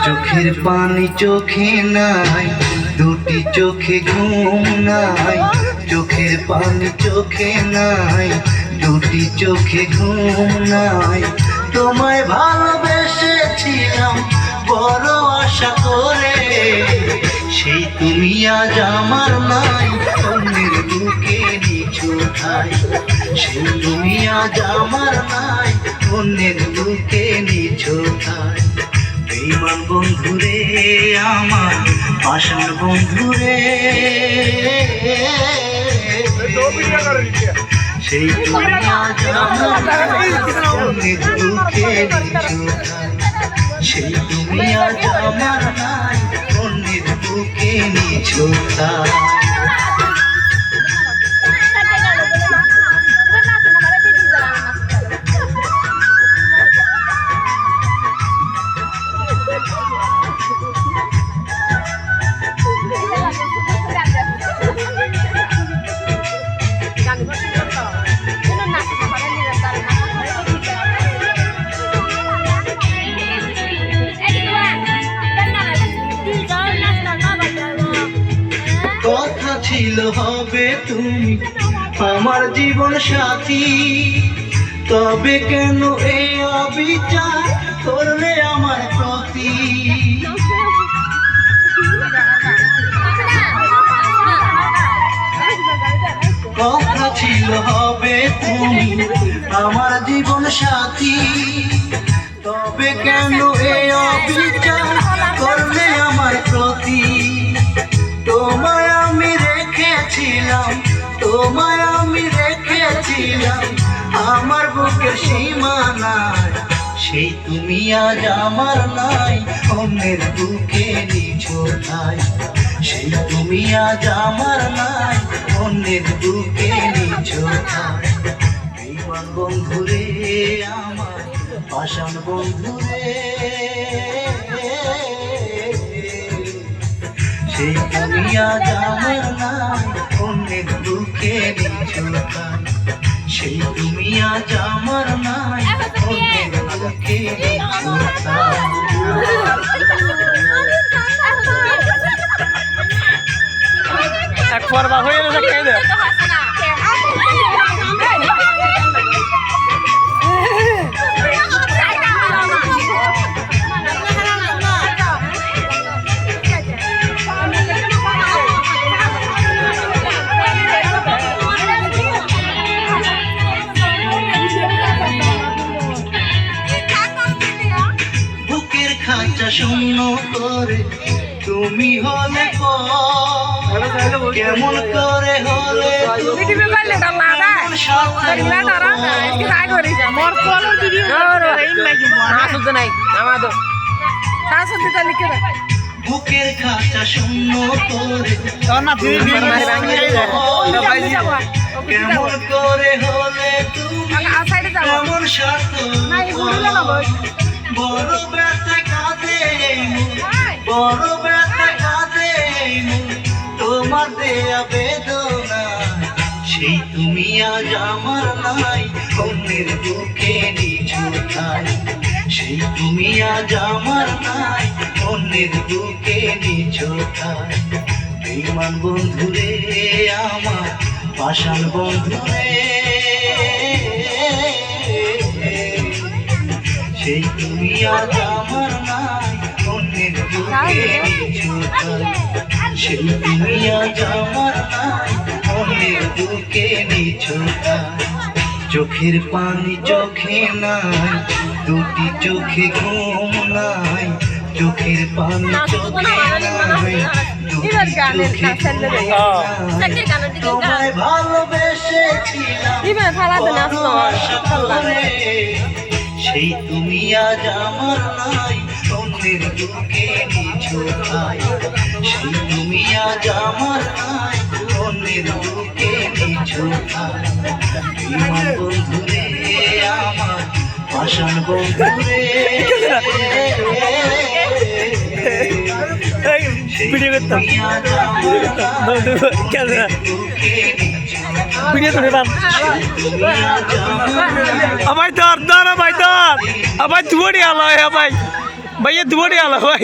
চোখের পানি চোখে নাই, দুটি চোখে ঘুম নাই। চোখের পানি চোখে নাই, দুটি চোখে ঘুম নাই। তোমায় ভালোবেসেছিলাম বড় আশা করে, সেই তুমি আজ আমার নাই, অন্যের বুকে নিছুটাই। সেই তুমি আজ আমার নাই, অন্যের বুকে নিছুটাই। বেঈমান বন্ধুরে আমার, পাষাণ বন্ধুরে, সেই তুমি আজ আমার নাই, অন্যের বুকে নিছুটাই। সেই তুমি আজ আমার নাই, অন্যের বুকে নিছুটাই। কথা ছিল হবে তুমি আমার জীবন সাথী, তবে কেন এই অবিচার করলে আমার প্রতি? কথা ছিল হবে তুমি আমার জীবন সাথী, তবে কেন এই অবিচার করলে আমার প্রতি? তোমায় আমি রেখেছিলাম, তোমায় আমি রেখেছিলাম আমার বুকের সীমানায়। সেই তুমি আজ আমার নাই, অন্যের বুকে নিছুটাই। সেই তুমি আজ আমার নাই, অন্যের বুকে নিছুটাই। বেঈমান বন্ধুরে আমার, পাষাণ বন্ধুরে, সেই তুমি আজ আমার নাই, অন্যের বুকে নিছুটাই। সেই তুমি আজ আমার নাই, অন্যের বুকে নিছুটাই। একবার বা হয়ে গেছে কে দে খাঁচা শূন্য করে তুমি হলে কেমন করে হলে বুকের খাঁচা শূন্য করে কেমন করে হলে তুমি কেমন স্বার্থ বড় ব্যথা কাঁদে, বড় ব্যথা কাঁদে তোমার দেয়া বেদনা। সেই তুমি আজ আমার নাই, অন্যের বুকে নিছুটাই। সেই তুমি আজ আমার নাই, অন্যের বুকে নিছুটাই। বেঈমান বন্ধুরে আমার, পাষাণ বন্ধুরে, সেই তুমি আজ আমার নাই, অন্যের বুকে নিছুটাই। সেই তুমি আজ আমার নাই, অন্যের বুকে নিছুটাই। চোখের পানি চোখে নাই, দুটি চোখে ঘুম নাই। চোখের পানি চোখে নাই, দুটি চোখে ঘুম নাই। তোমায় ভালোবেসেছিলাম বড় আশা করে, সেই তুমি আজ আমার নাই, অন্যের বুকে নিছুটাই। সেই তুমি আজ আমার নাই, অন্যের বুকে নিছুটাই। বেঈমান বন্ধুরে আমার, পাষাণ বন্ধুরে, ভিডিও করতাম ভিডিও করে পান ভাই ধর ধর ভাই ধর ভাই দুয়ারি আলো ভাই ভাইয়া দুয়ারি আলো ভাই